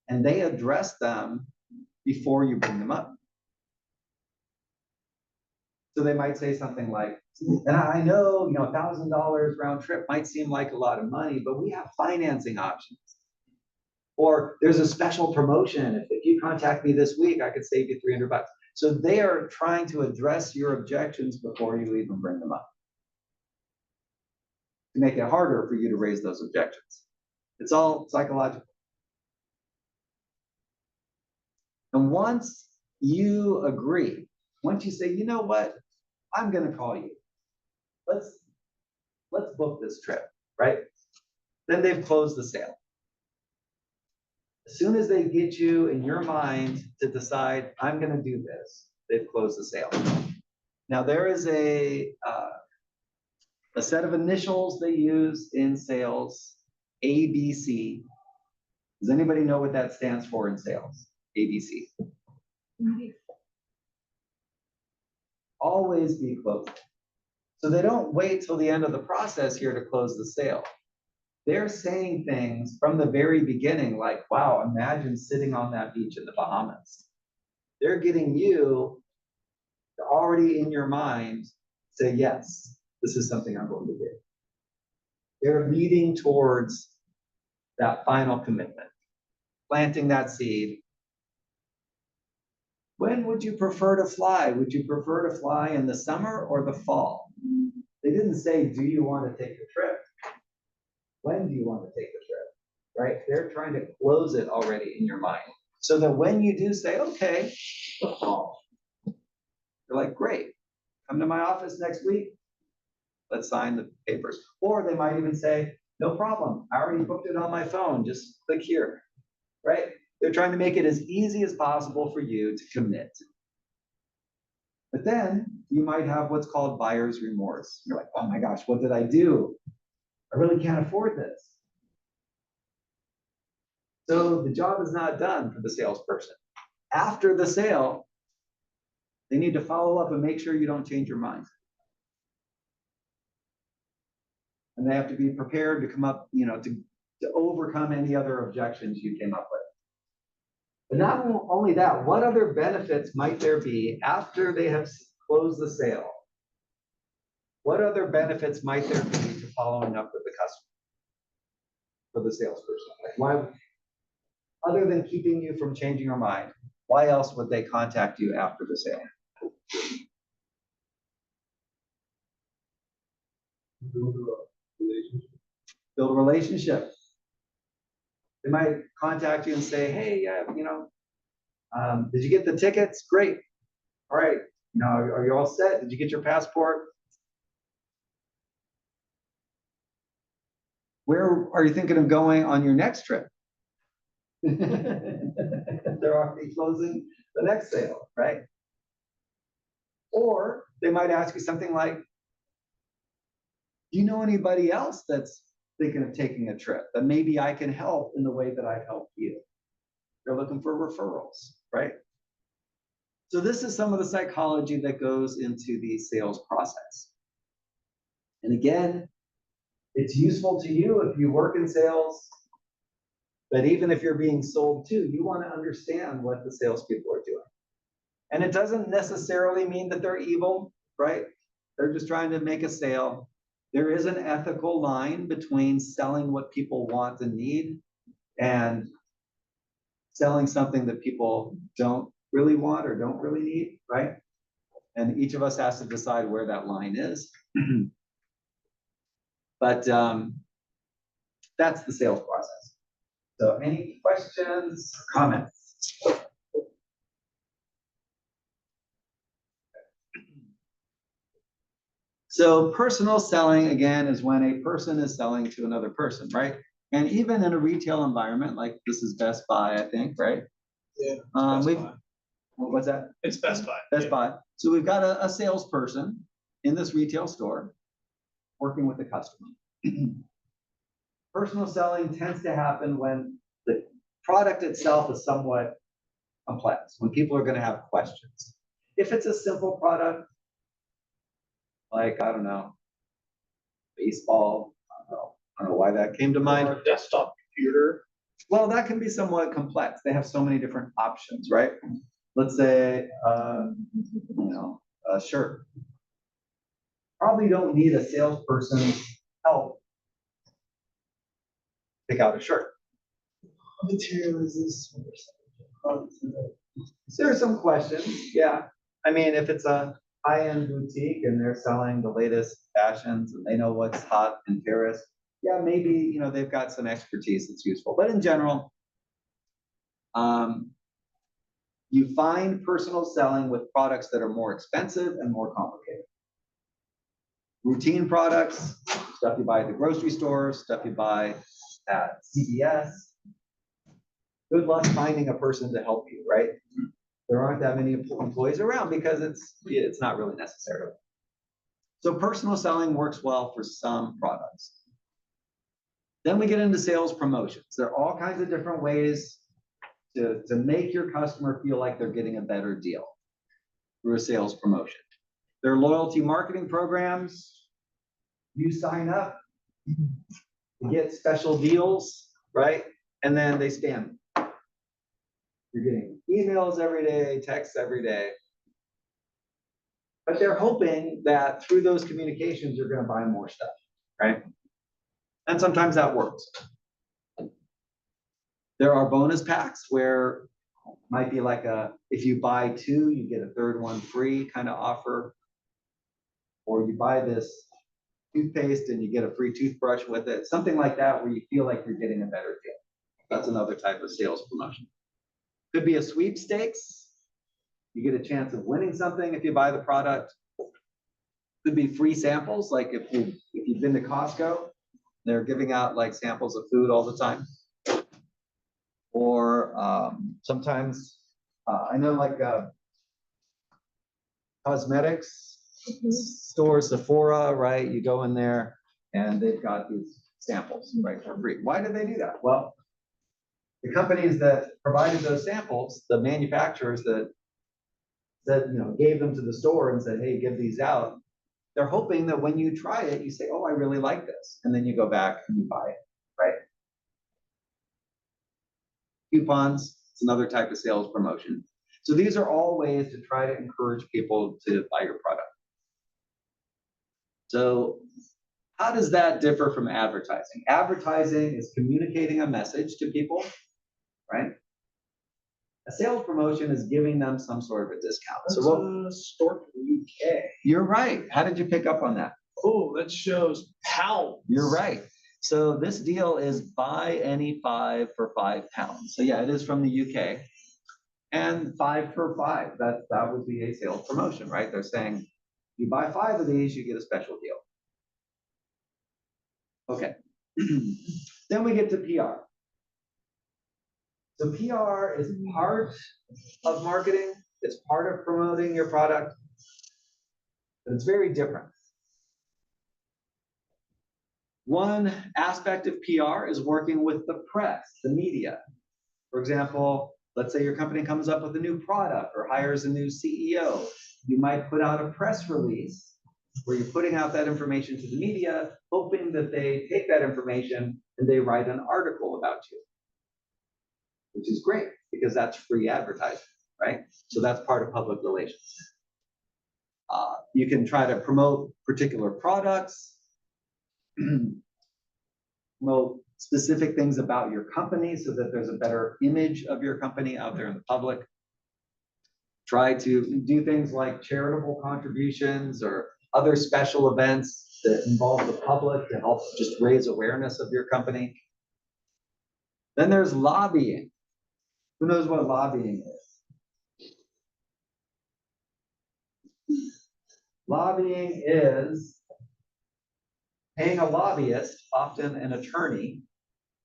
and they address them before you bring them up. So they might say something like, and I know, $1,000 round trip might seem like a lot of money, but we have financing options. Or there's a special promotion. If you contact me this week, I could save you $300. So they are trying to address your objections before you even bring them up, to make it harder for you to raise those objections. It's all psychological. And once you agree, once you say, you know what, I'm going to call you. Let's book this trip, right? Then they've closed the sale. As soon as they get you in your mind to decide, I'm going to do this, they've closed the sale. Now there is a set of initials they use in sales, ABC. Does anybody know what that stands for in sales? ABC. Always be closing. So they don't wait till the end of the process here to close the sale. They're saying things from the very beginning like, wow, imagine sitting on that beach in the Bahamas. They're getting you to already in your mind say, yes, this is something I'm going to do. They're leading towards that final commitment, planting that seed. When would you prefer to fly? Would you prefer to fly in the summer or the fall? They didn't say, do you want to take the trip? When do you want to take the trip? Right? They're trying to close it already in your mind. So that when you do say, okay, the fall, you're like, great, come to my office next week. Let's sign the papers. Or they might even say, no problem. I already booked it on my phone. Just click here. Right? They're trying to make it as easy as possible for you to commit. But then you might have what's called buyer's remorse. You're like, oh my gosh, what did I do? I really can't afford this. So the job is not done for the salesperson. After the sale, they need to follow up and make sure you don't change your mind. And they have to be prepared to come up, to overcome any other objections you came up with. But not only that, what other benefits might there be after they have closed the sale? What other benefits might there be to following up with the customer? For the salesperson? Like why, other than keeping you from changing your mind, why else would they contact you after the sale? Build a relationship. Build a relationship. They might contact you and say, hey, did you get the tickets? Great. All right. Are you all set? Did you get your passport? Where are you thinking of going on your next trip? They're already closing the next sale, right? Or they might ask you something like, do you know anybody else that's thinking of taking a trip that maybe I can help in the way that I've helped you? They're looking for referrals, right? So this is some of the psychology that goes into the sales process. And again, it's useful to you if you work in sales, but even if you're being sold to, you want to understand what the salespeople are doing. And it doesn't necessarily mean that they're evil, right? They're just trying to make a sale. There is an ethical line between selling what people want and need and selling something that people don't really want or don't really need, right? And each of us has to decide where that line is. But that's the sales process. So any questions, comments? So personal selling, again, is when a person is selling to another person, right? And even in a retail environment, like this is Best Buy, I think, right? Yeah. What's that? It's Best Buy. Best Buy. So we've got a salesperson in this retail store working with the customer. Personal selling tends to happen when the product itself is somewhat complex, when people are going to have questions. If it's a simple product, like, I don't know, baseball, I don't know why that came to mind. Or a desktop computer. Well, that can be somewhat complex. They have so many different options, right? Let's say, a shirt. Probably don't need a salesperson's help pick out a shirt. What material is this? There are some questions, yeah. I mean, if it's a high-end boutique and they're selling the latest fashions and they know what's hot in Paris, yeah, maybe, they've got some expertise that's useful. But in general, you find personal selling with products that are more expensive and more complicated. Routine products, stuff you buy at the grocery store, stuff you buy at CVS. Good luck finding a person to help you, right? There aren't that many employees around because it's not really necessary. So personal selling works well for some products. Then we get into sales promotions. There are all kinds of different ways to make your customer feel like they're getting a better deal through a sales promotion. There are loyalty marketing programs. You sign up, you get special deals, right? And then they spam. You're getting emails every day, texts every day. But they're hoping that through those communications, you're going to buy more stuff, right? And sometimes that works. There are bonus packs where it might be like if you buy two, you get a third one free kind of offer. Or you buy this toothpaste and you get a free toothbrush with it. Something like that where you feel like you're getting a better deal. That's another type of sales promotion. Could be a sweepstakes. You get a chance of winning something if you buy the product. Could be free samples, like if you've been to Costco, they're giving out like samples of food all the time. Or sometimes, I know like cosmetics stores, Sephora, right? You go in there and they've got these samples, right, for free. Why do they do that? Well, the companies that provided those samples, the manufacturers that gave them to the store and said, hey, give these out, they're hoping that when you try it, you say, oh, I really like this. And then you go back and you buy it, right? Coupons, it's another type of sales promotion. So these are all ways to try to encourage people to buy your product. So how does that differ from advertising? Advertising is communicating a message to people, right? A sales promotion is giving them some sort of a discount. That's So what, a store from the UK. you're right. How did you pick up on that? Oh, that shows pounds. You're right. So this deal is buy any 5 for £5. So yeah, it is from the UK. And 5 for 5, that would be a sales promotion, right? They're saying, you buy 5 of these, you get a special deal. Okay. Then we get to PR. So PR is part of marketing, it's part of promoting your product, but it's very different. One aspect of PR is working with the press, the media. For example, let's say your company comes up with a new product or hires a new CEO. You might put out a press release where you're putting out that information to the media, hoping that they take that information and they write an article about you, which is great because that's free advertising, right? So that's part of public relations. You can try to promote particular products, promote specific things about your company so that there's a better image of your company out there in the public. Try to do things like charitable contributions or other special events that involve the public to help just raise awareness of your company. Then there's lobbying. Who knows what lobbying is? Lobbying is paying a lobbyist, often an attorney,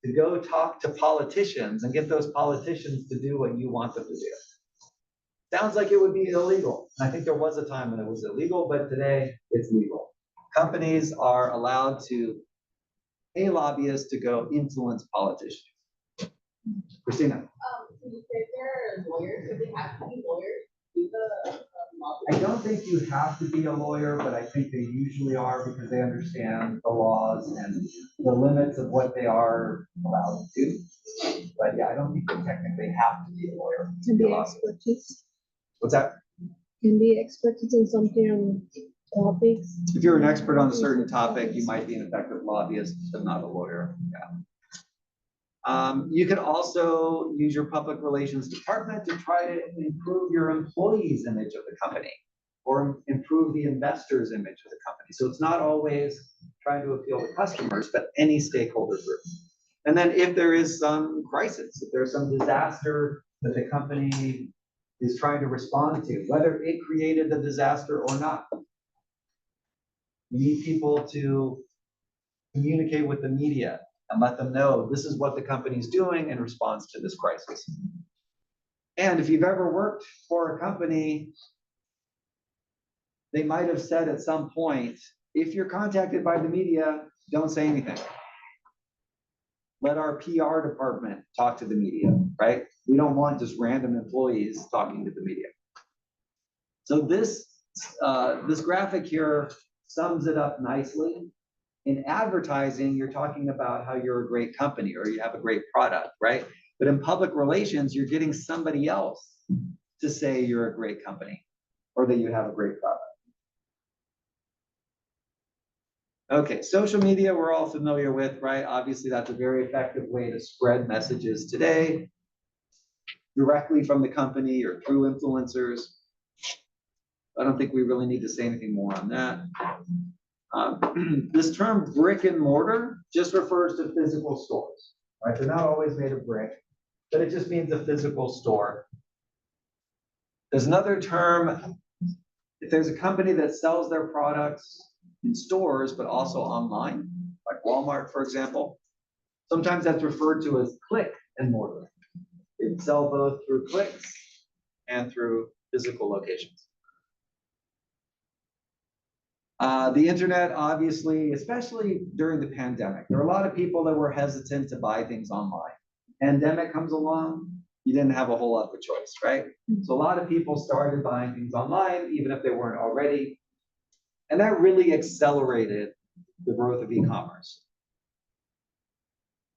to go talk to politicians and get those politicians to do what you want them to do. Sounds like it would be illegal. I think there was a time when it was illegal, but today it's legal. Companies are allowed to pay lobbyists to go influence politicians. Christina? If they're lawyers, if they have to be lawyers, do the I don't think you have to be a lawyer, but I think they usually are because they understand the laws and the limits of what they are allowed to do. But yeah, I don't think they technically have to be a lawyer. Can be a be lobbyist. expertise, What's that? can be expertise in something topics. If you're an expert on a certain topic, you might be an effective lobbyist, but not a lawyer. Yeah. You can also use your public relations department to try to improve your employees' image of the company or improve the investors' image of the company. So it's not always trying to appeal to customers, but any stakeholder group. And then if there is some crisis, if there's some disaster that the company is trying to respond to, whether it created the disaster or not, you need people to communicate with the media and let them know this is what the company's doing in response to this crisis. And if you've ever worked for a company, they might have said at some point, if you're contacted by the media, don't say anything. Let our PR department talk to the media, right? We don't want just random employees talking to the media. So this graphic here sums it up nicely. In advertising, you're talking about how you're a great company or you have a great product, right? But in public relations, you're getting somebody else to say you're a great company or that you have a great product. Okay, social media we're all familiar with, right? Obviously, that's a very effective way to spread messages today, directly from the company or through influencers. I don't think we really need to say anything more on that. This term brick and mortar just refers to physical stores, right? They're not always made of brick, but it just means a physical store. There's another term, if there's a company that sells their products in stores, but also online, like Walmart, for example, sometimes that's referred to as click and mortar. They sell both through clicks and through physical locations. The internet, obviously, especially during the pandemic, there were a lot of people that were hesitant to buy things online. Pandemic comes along, you didn't have a whole lot of a choice, right? So a lot of people started buying things online, even if they weren't already. And that really accelerated the growth of e-commerce.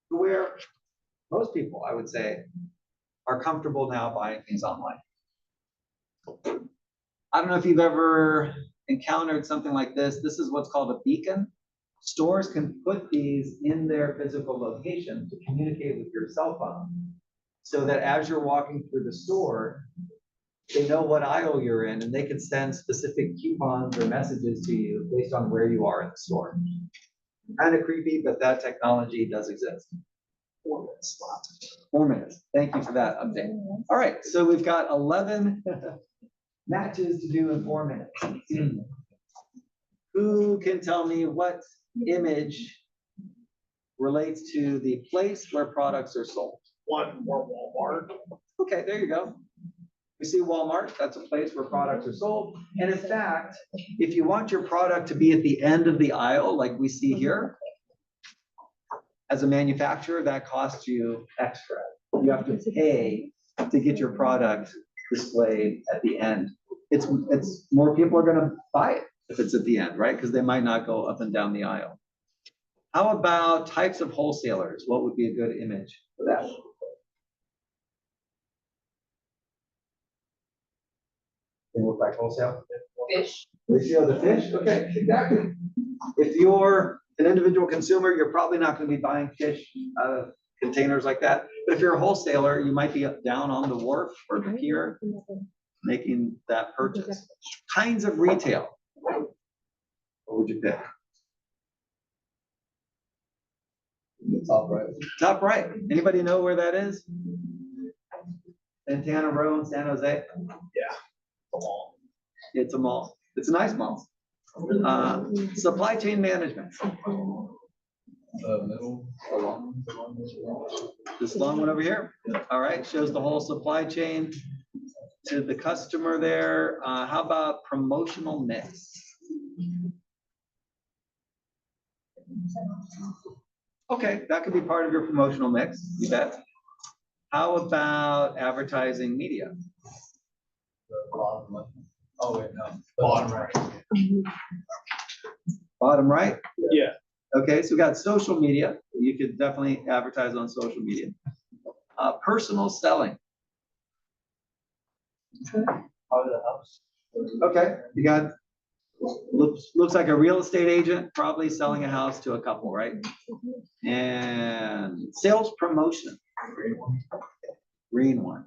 Where most people, I would say, are comfortable now buying things online. I don't know if you've ever encountered something like this. This is what's called a beacon. Stores can put these in their physical location to communicate with your cell phone, so that as you're walking through the store, they know what aisle you're in, and they can send specific coupons or messages to you based on where you are in the store. Kind of creepy, but that technology does exist. 4 minutes. 4 minutes. Thank you for that update. All right, so we've got 11 matches to do in 4 minutes. Who can tell me what image relates to the place where products are sold? One more Walmart. Okay, there you go. We see Walmart, that's a place where products are sold. And in fact, if you want your product to be at the end of the aisle, like we see here, as a manufacturer, that costs you extra. You have to pay to get your product displayed at the end. It's more people are gonna buy it if it's at the end, right? Because they might not go up and down the aisle. How about types of wholesalers? What would be a good image for that? They look like wholesale? Fish. Ratio of the fish? Okay, exactly. If you're an individual consumer, you're probably not gonna be buying fish out of containers like that. But if you're a wholesaler, you might be down on the wharf or the pier making that purchase. Kinds of retail. What would you pick? Top right. Top right. Anybody know where that is? Santana Row in San Jose? Come on. It's a mall. It's a nice mall. Supply chain management. Middle, along. This long one over here. All right, shows the whole supply chain to the customer there. How about promotional mix? Okay, that could be part of your promotional mix, you bet. How about advertising media? The bottom left. Oh, wait, no. Bottom right. Bottom right? Yeah. Okay, so we got social media. You could definitely advertise on social media. Personal selling. Probably the house. Okay, you got, looks like a real estate agent, probably selling a house to a couple, right? And sales promotion. Green one.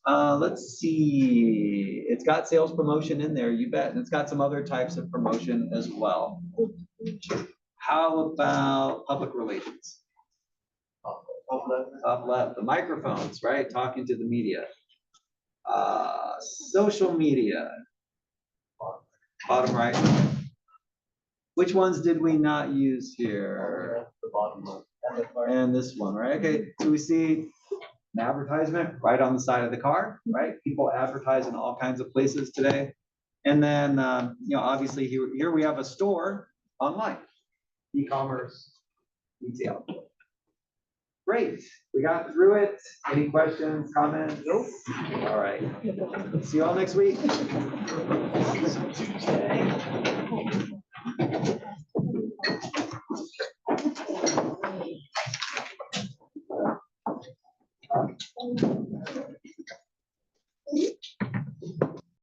Let's see, it's got sales promotion in there, you bet, and it's got some other types of promotion as well. How about public relations? Top left, the microphones, right, talking to the media. Social media. Bottom right. Which ones did we not use here? The bottom left. And this one, right? Okay, so we see an advertisement right on the side of the car, right? People advertise in all kinds of places today. And then, you know, obviously here we have a store online, e-commerce, retail. Great, we got through it. Any questions, comments? Nope. All right, see you all next week.